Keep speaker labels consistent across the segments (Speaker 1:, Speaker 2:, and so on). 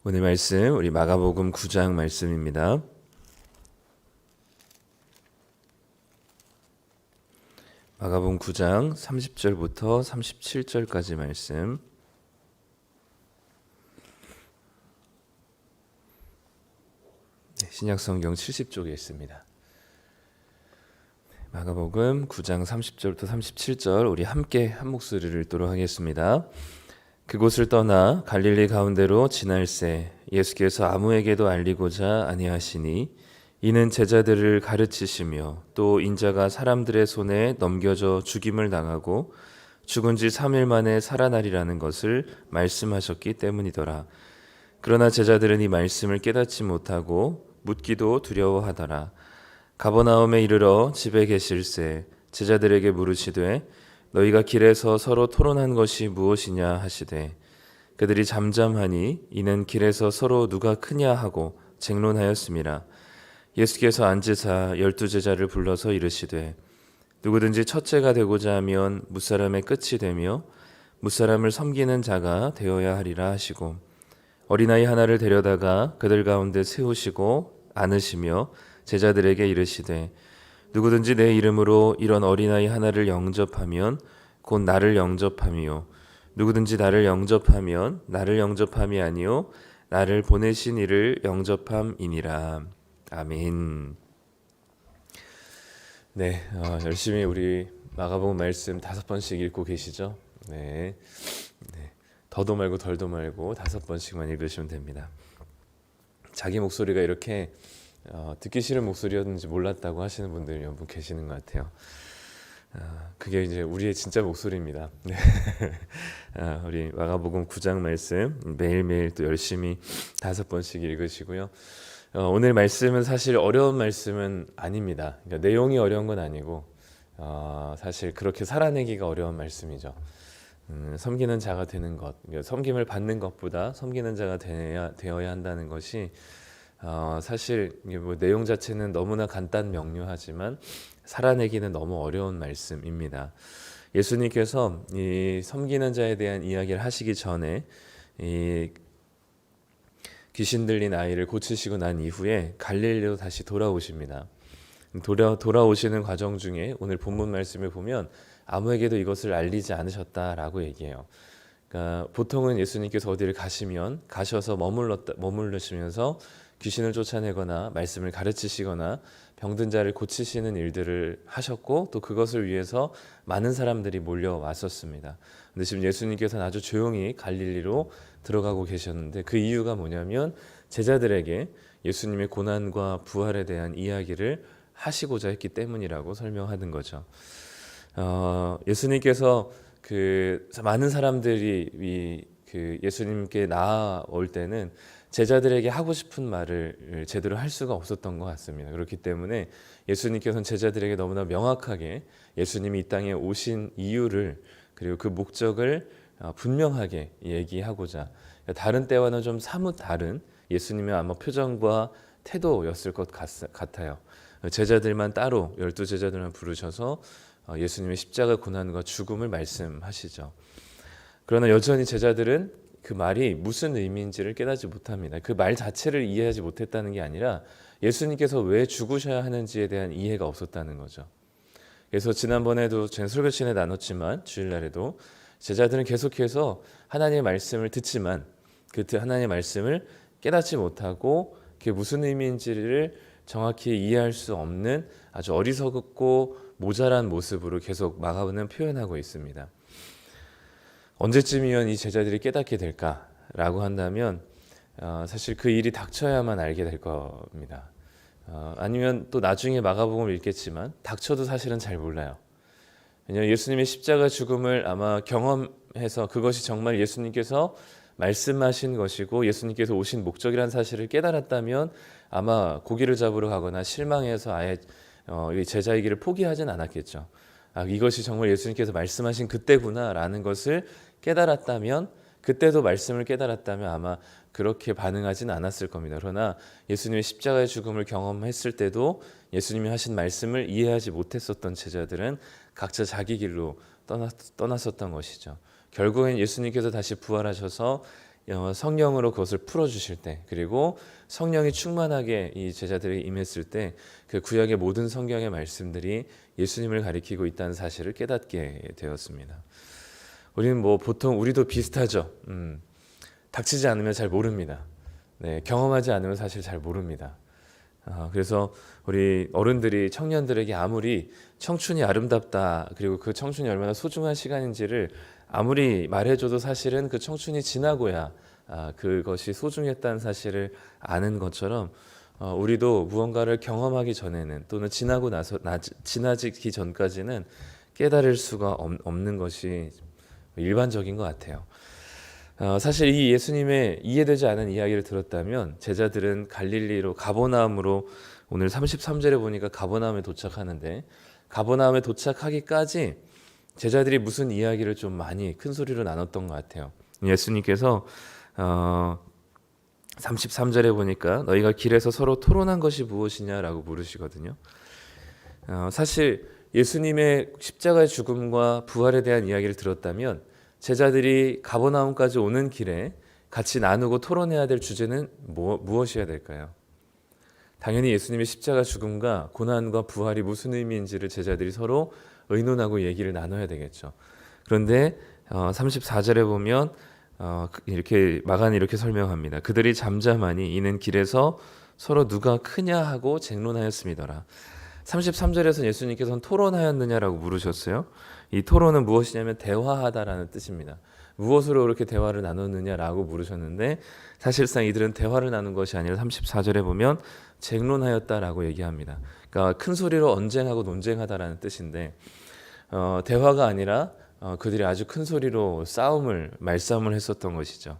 Speaker 1: 오늘 말씀 우리 마가복음 9장 말씀입니다. 마가복음 9장 30절부터 37절까지 말씀. 신약성경 70쪽에 있습니다. 마가복음 9장 30절부터 37절 우리 함께 한 목소리를 읽도록 하겠습니다. 그곳을 떠나 갈릴리 가운데로 지날새 예수께서 아무에게도 알리고자 아니하시니 이는 제자들을 가르치시며 또 인자가 사람들의 손에 넘겨져 죽임을 당하고 죽은 지 3일 만에 살아나리라는 것을 말씀하셨기 때문이더라. 그러나 제자들은 이 말씀을 깨닫지 못하고 묻기도 두려워하더라. 가버나움에 이르러 집에 계실새 제자들에게 물으시되 너희가 길에서 서로 토론한 것이 무엇이냐 하시되 그들이 잠잠하니 이는 길에서 서로 누가 크냐 하고 쟁론하였음이라. 예수께서 앉으사 12제자를 불러서 이르시되 누구든지 첫째가 되고자 하면 무사람의 끝이 되며 무사람을 섬기는 자가 되어야 하리라 하시고 어린아이 하나를 데려다가 그들 가운데 세우시고 안으시며 제자들에게 이르시되 누구든지 내 이름으로 이런 어린아이 하나를 영접하면 곧 나를 영접함이요 누구든지 나를 영접하면 나를 영접함이 아니요 나를 보내신 이를 영접함이니라. 아멘. 네, 열심히 우리 마가복음 말씀 5번씩 읽고 계시죠? 네, 더도 말고 덜도 말고 5번씩만 읽으시면 됩니다. 자기 목소리가 이렇게 듣기 싫은 목소리였는지 몰랐다고 하시는 분들이 몇 분 계시는 것 같아요. 그게 이제 우리의 진짜 목소리입니다. 우리 마가복음 9장 말씀 매일매일 또 열심히 5번씩 읽으시고요. 오늘 말씀은 사실 어려운 말씀은 아닙니다. 그러니까 내용이 어려운 건 아니고 사실 그렇게 살아내기가 어려운 말씀이죠. 섬기는 자가 되는 것, 그러니까 섬김을 받는 것보다 섬기는 자가 되어야 한다는 것이 사실 뭐 내용 자체는 너무나 간단 명료하지만 살아내기는 너무 어려운 말씀입니다. 예수님께서 이 섬기는 자에 대한 이야기를 하시기 전에 이 귀신 들린 아이를 고치시고 난 이후에 갈릴리로 다시 돌아오십니다. 돌아오시는 과정 중에 오늘 본문 말씀을 보면 아무에게도 이것을 알리지 않으셨다라고 얘기해요. 그러니까 보통은 예수님께서 어디를 가셔서 머물르시면서 귀신을 쫓아내거나 말씀을 가르치시거나 병든 자를 고치시는 일들을 하셨고 또 그것을 위해서 많은 사람들이 몰려왔었습니다. 근데 지금 예수님께서는 아주 조용히 갈릴리로 들어가고 계셨는데 그 이유가 뭐냐면 제자들에게 예수님의 고난과 부활에 대한 이야기를 하시고자 했기 때문이라고 설명하는 거죠. 예수님께서 그 많은 사람들이 그 예수님께 나아올 때는 제자들에게 하고 싶은 말을 제대로 할 수가 없었던 것 같습니다. 그렇기 때문에 예수님께서는 제자들에게 너무나 명확하게 예수님이 이 땅에 오신 이유를 그리고 그 목적을 분명하게 얘기하고자 다른 때와는 좀 사뭇 다른 예수님의 아마 표정과 태도였을 것 같아요. 제자들만 따로 12제자들만 부르셔서 예수님의 십자가 고난과 죽음을 말씀하시죠. 그러나 여전히 제자들은 그 말이 무슨 의미인지를 깨닫지 못합니다. 그 말 자체를 이해하지 못했다는 게 아니라 예수님께서 왜 죽으셔야 하는지에 대한 이해가 없었다는 거죠. 그래서 지난번에도 제가 설교 시간에 나눴지만 주일날에도 제자들은 계속해서 하나님의 말씀을 듣지만 그 하나님의 말씀을 깨닫지 못하고 그게 무슨 의미인지를 정확히 이해할 수 없는 아주 어리석고 모자란 모습으로 계속 마가복음은 표현하고 있습니다. 언제쯤이면 이 제자들이 깨닫게 될까라고 한다면 사실 그 일이 닥쳐야만 알게 될 겁니다. 아니면 또 나중에 마가복음을 읽겠지만 닥쳐도 사실은 잘 몰라요. 왜냐하면 예수님의 십자가 죽음을 아마 경험해서 그것이 정말 예수님께서 말씀하신 것이고 예수님께서 오신 목적이라는 사실을 깨달았다면 아마 고기를 잡으러 가거나 실망해서 아예 제자의 길을 포기하진 않았겠죠. 이것이 정말 예수님께서 말씀하신 그때구나라는 것을 깨달았다면 그때도 말씀을 깨달았다면 아마 그렇게 반응하진 않았을 겁니다. 그러나 예수님의 십자가의 죽음을 경험했을 때도 예수님이 하신 말씀을 이해하지 못했었던 제자들은 각자 자기 길로 떠났었던 것이죠. 결국엔 예수님께서 다시 부활하셔서 성령으로 그것을 풀어주실 때, 그리고 성령이 충만하게 이 제자들에게 임했을 때 그 구약의 모든 성경의 말씀들이 예수님을 가리키고 있다는 사실을 깨닫게 되었습니다. 우리는 뭐 보통 우리도 비슷하죠. 닥치지 않으면 잘 모릅니다. 네, 경험하지 않으면 사실 잘 모릅니다. 그래서 우리 어른들이 청년들에게 아무리 청춘이 아름답다, 그리고 그 청춘이 얼마나 소중한 시간인지를 아무리 말해줘도 사실은 그 청춘이 지나고야 그것이 소중했다는 사실을 아는 것처럼 우리도 무언가를 경험하기 전에는, 또는 지나고 나서 지나기 전까지는 깨달을 수가 없는 것이 일반적인 것 같아요. 사실 이 예수님의 이해되지 않은 이야기를 들었다면 제자들은 갈릴리로 가버나움으로, 오늘 33절에 보니까 가버나움에 도착하는데, 가버나움에 도착하기까지 제자들이 무슨 이야기를 좀 많이 큰 소리로 나눴던 것 같아요. 예수님께서 33절에 보니까 너희가 길에서 서로 토론한 것이 무엇이냐라고 물으시거든요. 사실 예수님의 십자가의 죽음과 부활에 대한 이야기를 들었다면 제자들이 가버나움까지 오는 길에 같이 나누고 토론해야 될 주제는 무엇이어야 될까요? 당연히 예수님의 십자가 죽음과 고난과 부활이 무슨 의미인지를 제자들이 서로 의논하고 얘기를 나눠야 되겠죠. 그런데 34절에 보면 마간이 이렇게 설명합니다. 그들이 잠잠하니 이는 길에서 서로 누가 크냐 하고 쟁론하였음이더라. 33절에서 예수님께서는 토론하였느냐라고 물으셨어요. 이 토론은 무엇이냐면 대화하다라는 뜻입니다. 무엇으로 그렇게 대화를 나눴느냐라고 물으셨는데, 사실상 이들은 대화를 나눈 것이 아니라 34절에 보면 쟁론하였다라고 얘기합니다. 그러니까 큰 소리로 언쟁하고 논쟁하다라는 뜻인데, 대화가 아니라 그들이 아주 큰 소리로 말싸움을 했었던 것이죠.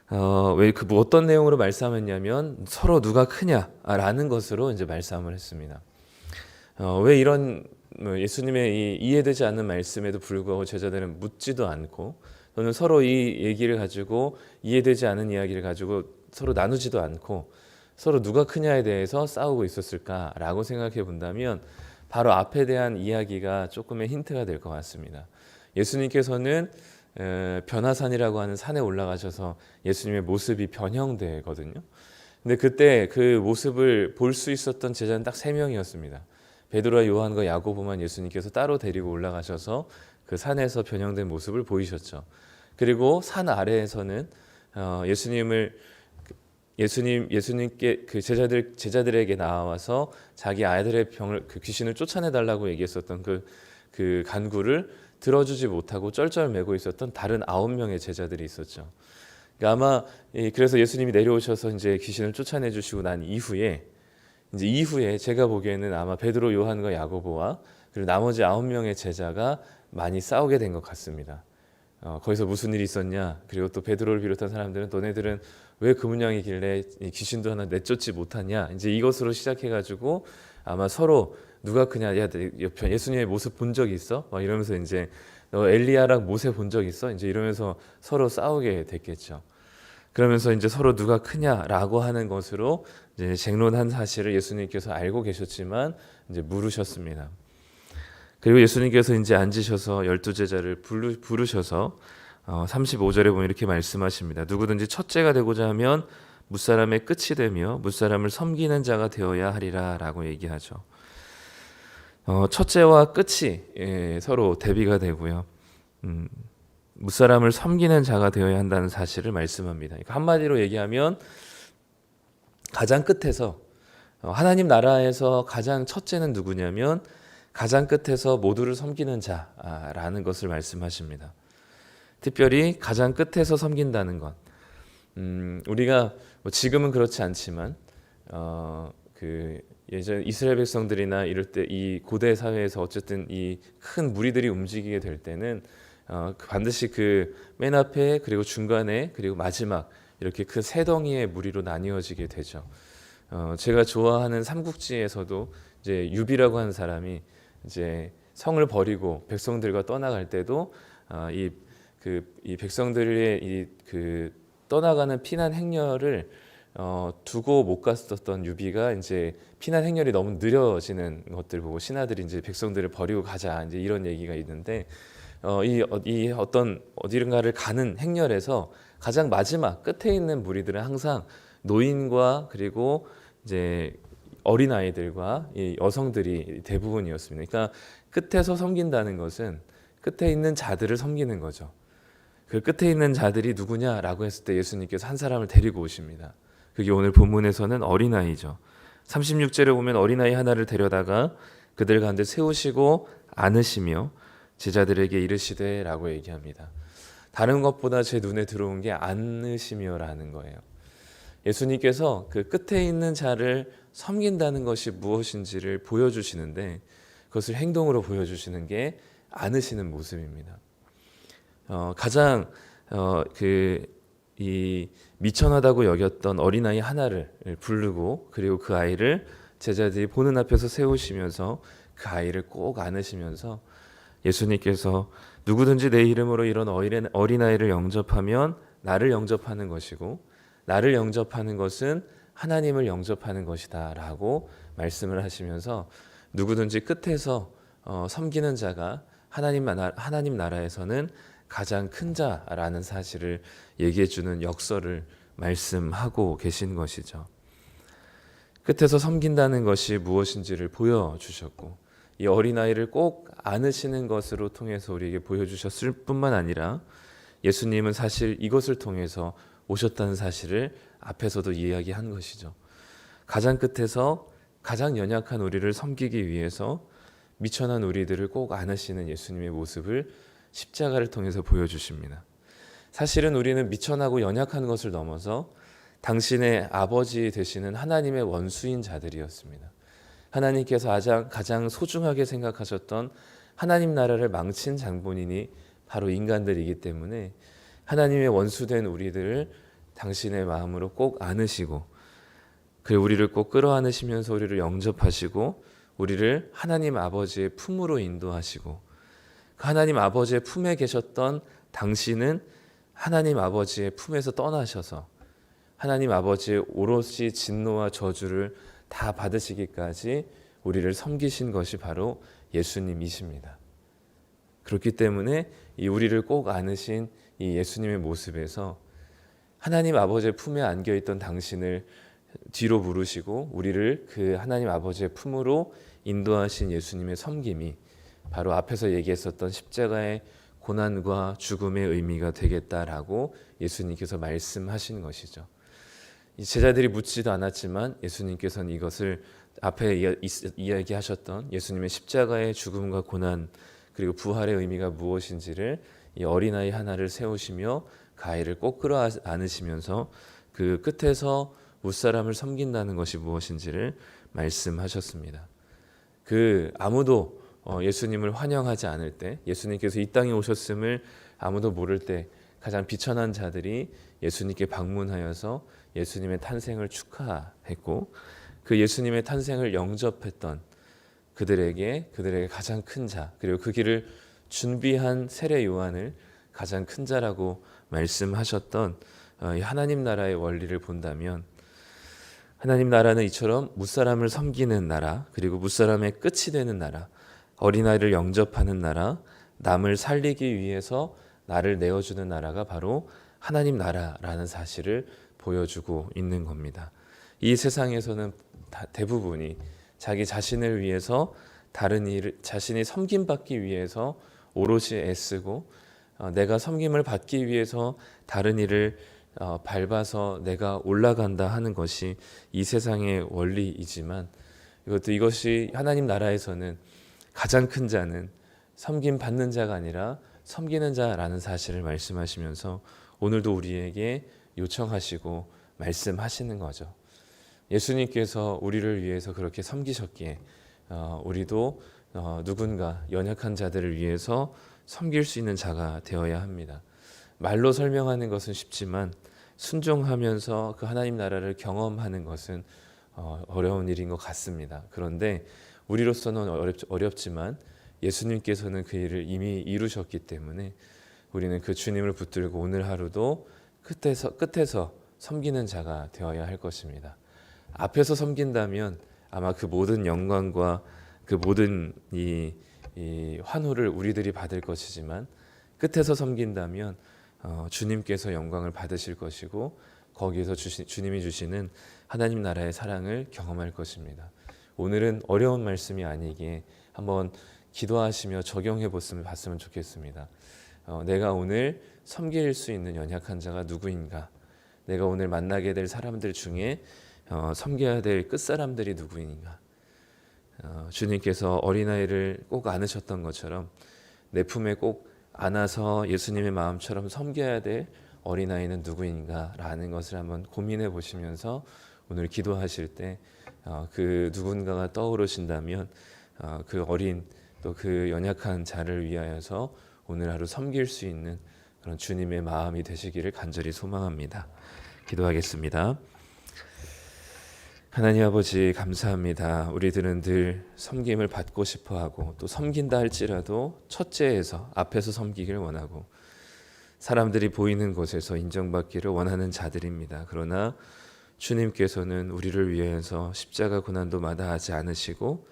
Speaker 1: 어떤 내용으로 말싸움했냐면 서로 누가 크냐라는 것으로 이제 말싸움을 했습니다. 왜 이런 예수님의 이 이해되지 않는 말씀에도 불구하고 제자들은 묻지도 않고, 또는 서로 이 얘기를 가지고 이해되지 않은 이야기를 가지고 서로 나누지도 않고 서로 누가 크냐에 대해서 싸우고 있었을까라고 생각해 본다면 바로 앞에 대한 이야기가 조금의 힌트가 될 것 같습니다. 예수님께서는 변화산이라고 하는 산에 올라가셔서 예수님의 모습이 변형되거든요. 근데 그때 그 모습을 볼 수 있었던 제자는 딱 3명이었습니다. 베드로와 요한과 야고보만 예수님께서 따로 데리고 올라가셔서 그 산에서 변형된 모습을 보이셨죠. 그리고 산 아래에서는 예수님께 그 제자들에게 나와서 자기 아이들의 그 귀신을 쫓아내달라고 얘기했었던 그 간구를 들어주지 못하고 쩔쩔매고 있었던 다른 9명의 제자들이 있었죠. 그러니까 아마 그래서 예수님이 내려오셔서 이제 귀신을 쫓아내 주시고 난 이후에 제가 보기에는 아마 베드로, 요한과 야고보와 그리고 나머지 9명의 제자가 많이 싸우게 된 것 같습니다. 거기서 무슨 일이 있었냐? 그리고 또 베드로를 비롯한 사람들은 너네들은 왜 그 문양이길래 귀신도 하나 내쫓지 못하냐? 이제 이것으로 시작해가지고 아마 서로 누가 크냐? 야, 예수님의 모습 본 적 있어? 막 이러면서 이제 너 엘리야랑 모세 본 적 있어? 이제 이러면서 서로 싸우게 됐겠죠. 그러면서 이제 서로 누가 크냐라고 하는 것으로 이제 쟁론한 사실을 예수님께서 알고 계셨지만 이제 물으셨습니다. 그리고 예수님께서 이제 앉으셔서 12제자를 부르셔서 35절에 보면 이렇게 말씀하십니다. 누구든지 첫째가 되고자 하면 무사람의 끝이 되며 무사람을 섬기는 자가 되어야 하리라 라고 얘기하죠. 첫째와 끝이 서로 대비가 되고요. 무사람을 섬기는 자가 되어야 한다는 사실을 말씀합니다. 그러니까 한마디로 얘기하면 가장 끝에서 하나님 나라에서 가장 첫째는 누구냐면 가장 끝에서 모두를 섬기는 자라는 것을 말씀하십니다. 특별히 가장 끝에서 섬긴다는 것. 우리가 지금은 그렇지 않지만 예전 이스라엘 백성들이나 이럴 때 이 고대 사회에서 어쨌든 이 큰 무리들이 움직이게 될 때는 반드시 그 맨 앞에 그리고 중간에 그리고 마지막 이렇게 그 세 덩이의 무리로 나뉘어지게 되죠. 제가 좋아하는 삼국지에서도 이제 유비라고 하는 사람이 이제 성을 버리고 백성들과 떠나갈 때도 이 백성들의 그 떠나가는 피난 행렬을 두고 못 갔었던 유비가 이제 피난 행렬이 너무 느려지는 것들 보고 신하들이 이제 백성들을 버리고 가자 이제 이런 얘기가 있는데 이 어떤 어디론가를 가는 행렬에서 가장 마지막 끝에 있는 무리들은 항상 노인과 그리고 이제 어린 아이들과 이 여성들이 대부분이었습니다. 그러니까 끝에서 섬긴다는 것은 끝에 있는 자들을 섬기는 거죠. 그 끝에 있는 자들이 누구냐라고 했을 때 예수님께서 한 사람을 데리고 오십니다. 그게 오늘 본문에서는 어린아이죠. 36절에 보면 어린아이 하나를 데려다가 그들 가운데 세우시고 안으시며 제자들에게 이르시되 라고 얘기합니다. 다른 것보다 제 눈에 들어온 게 안으시며라는 거예요. 예수님께서 그 끝에 있는 자를 섬긴다는 것이 무엇인지를 보여주시는데 그것을 행동으로 보여주시는 게 안으시는 모습입니다. 가장 이 미천하다고 여겼던 어린아이 하나를 부르고 그리고 그 아이를 제자들이 보는 앞에서 세우시면서 그 아이를 꼭 안으시면서 예수님께서 누구든지 내 이름으로 이런 어린아이를 영접하면 나를 영접하는 것이고 나를 영접하는 것은 하나님을 영접하는 것이다 라고 말씀을 하시면서 누구든지 끝에서 섬기는 자가 하나님 나라에서는 가장 큰 자라는 사실을 얘기해 주는 역설을 말씀하고 계신 것이죠. 끝에서 섬긴다는 것이 무엇인지를 보여주셨고 이 어린아이를 꼭 안으시는 것으로 통해서 우리에게 보여주셨을 뿐만 아니라 예수님은 사실 이것을 통해서 오셨다는 사실을 앞에서도 이야기한 것이죠. 가장 끝에서 가장 연약한 우리를 섬기기 위해서 미천한 우리들을 꼭 안으시는 예수님의 모습을 십자가를 통해서 보여주십니다. 사실은 우리는 미천하고 연약한 것을 넘어서 당신의 아버지 되시는 하나님의 원수인 자들이었습니다. 하나님께서 가장 소중하게 생각하셨던 하나님 나라를 망친 장본인이 바로 인간들이기 때문에 하나님의 원수된 우리들을 당신의 마음으로 꼭 안으시고 그리고 우리를 꼭 끌어안으시면서 우리를 영접하시고 우리를 하나님 아버지의 품으로 인도하시고 그 하나님 아버지의 품에 계셨던 당신은 하나님 아버지의 품에서 떠나셔서 하나님 아버지의 오롯이 진노와 저주를 다 받으시기까지 우리를 섬기신 것이 바로 예수님이십니다. 그렇기 때문에 이 우리를 꼭 안으신 이 예수님의 모습에서 하나님 아버지의 품에 안겨있던 당신을 뒤로 부르시고 우리를 그 하나님 아버지의 품으로 인도하신 예수님의 섬김이 바로 앞에서 얘기했었던 십자가의 고난과 죽음의 의미가 되겠다라고 예수님께서 말씀하신 것이죠. 이 제자들이 묻지도 않았지만 예수님께서는 이것을 앞에 이야기하셨던 예수님의 십자가의 죽음과 고난 그리고 부활의 의미가 무엇인지를 이 어린아이 하나를 세우시며 그 아이를 꼭 끌어안으시면서 그 끝에서 무사람을 섬긴다는 것이 무엇인지를 말씀하셨습니다. 그 아무도 예수님을 환영하지 않을 때 예수님께서 이 땅에 오셨음을 아무도 모를 때 가장 비천한 자들이 예수님께 방문하여서 예수님의 탄생을 축하했고 그 예수님의 탄생을 영접했던 그들에게 가장 큰 자 그리고 그 길을 준비한 세례 요한을 가장 큰 자라고 말씀하셨던 하나님 나라의 원리를 본다면 하나님 나라는 이처럼 무사람을 섬기는 나라 그리고 무사람의 끝이 되는 나라 어린아이를 영접하는 나라 남을 살리기 위해서 나를 내어주는 나라가 바로 하나님 나라라는 사실을 보여주고 있는 겁니다. 이 세상에서는 대부분이 자기 자신을 위해서 다른 자신이 섬김받기 위해서 오롯이 애쓰고 내가 섬김을 받기 위해서 다른 일을 밟아서 내가 올라간다 하는 것이 이 세상의 원리이지만 이것이 하나님 나라에서는 가장 큰 자는 섬김 받는 자가 아니라 섬기는 자라는 사실을 말씀하시면서 오늘도 우리에게 요청하시고 말씀하시는 거죠. 예수님께서 우리를 위해서 그렇게 섬기셨기에 우리도 누군가 연약한 자들을 위해서 섬길 수 있는 자가 되어야 합니다. 말로 설명하는 것은 쉽지만 순종하면서 그 하나님 나라를 경험하는 것은 어려운 일인 것 같습니다. 그런데 우리로서는 어렵지만 예수님께서는 그 일을 이미 이루셨기 때문에 우리는 그 주님을 붙들고 오늘 하루도 끝에서 섬기는 자가 되어야 할 것입니다. 앞에서 섬긴다면 아마 그 모든 영광과 그 모든 이 이 환호를 우리들이 받을 것이지만 끝에서 섬긴다면 주님께서 영광을 받으실 것이고 거기에서 주님이 주시는 하나님 나라의 사랑을 경험할 것입니다. 오늘은 어려운 말씀이 아니기에 한번 기도하시며 적용해 봤으면 좋겠습니다. 내가 오늘 섬길 수 있는 연약한 자가 누구인가? 내가 오늘 만나게 될 사람들 중에 섬겨야 될 끝사람들이 누구인가? 주님께서 어린아이를 꼭 안으셨던 것처럼 내 품에 꼭 안아서 예수님의 마음처럼 섬겨야 될 어린아이는 누구인가? 라는 것을 한번 고민해 보시면서 오늘 기도하실 때 그 누군가가 떠오르신다면 그 어린 또 그 연약한 자를 위하여서 오늘 하루 섬길 수 있는 그런 주님의 마음이 되시기를 간절히 소망합니다. 기도하겠습니다. 하나님 아버지 감사합니다. 우리들은 늘 섬김을 받고 싶어하고 또 섬긴다 할지라도 첫째에서 앞에서 섬기기를 원하고 사람들이 보이는 곳에서 인정받기를 원하는 자들입니다. 그러나 주님께서는 우리를 위해서 십자가 고난도 마다하지 않으시고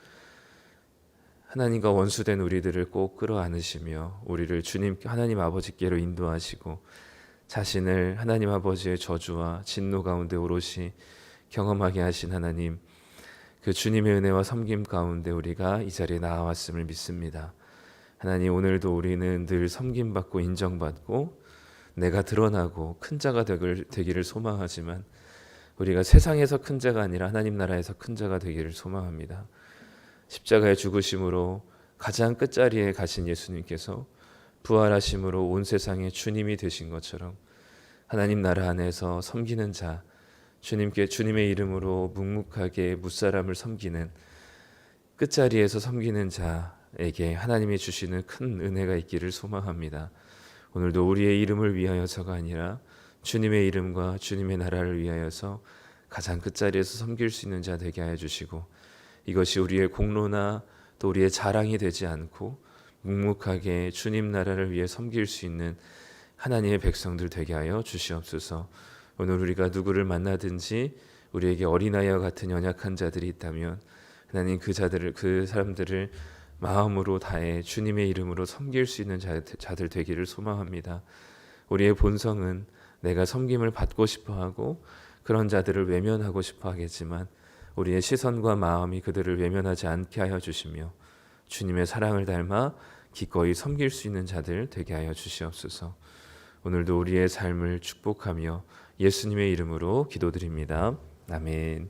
Speaker 1: 하나님과 원수된 우리들을 꼭 끌어안으시며 우리를 주님 하나님 아버지께로 인도하시고 자신을 하나님 아버지의 저주와 진노 가운데 오롯이 경험하게 하신 하나님, 그 주님의 은혜와 섬김 가운데 우리가 이 자리에 나와왔음을 믿습니다. 하나님, 오늘도 우리는 늘 섬김받고 인정받고 내가 드러나고 큰 자가 되기를 소망하지만 우리가 세상에서 큰 자가 아니라 하나님 나라에서 큰 자가 되기를 소망합니다. 십자가의 죽으심으로 가장 끝자리에 가신 예수님께서 부활하심으로 온 세상의 주님이 되신 것처럼 하나님 나라 안에서 섬기는 자, 주님의 이름으로 묵묵하게 무사람을 섬기는 끝자리에서 섬기는 자에게 하나님이 주시는 큰 은혜가 있기를 소망합니다. 오늘도 우리의 이름을 위하여서가 아니라 주님의 이름과 주님의 나라를 위하여서 가장 끝자리에서 섬길 수 있는 자 되게 하여 주시고 이것이 우리의 공로나 또 우리의 자랑이 되지 않고 묵묵하게 주님 나라를 위해 섬길 수 있는 하나님의 백성들 되게 하여 주시옵소서. 오늘 우리가 누구를 만나든지 우리에게 어린아이와 같은 연약한 자들이 있다면 하나님 그 사람들을 마음으로 다해 주님의 이름으로 섬길 수 있는 자들 되기를 소망합니다. 우리의 본성은 내가 섬김을 받고 싶어하고 그런 자들을 외면하고 싶어 하겠지만 우리의 시선과 마음이 그들을 외면하지 않게 하여 주시며 주님의 사랑을 닮아 기꺼이 섬길 수 있는 자들 되게 하여 주시옵소서. 오늘도 우리의 삶을 축복하며 예수님의 이름으로 기도드립니다. 아멘.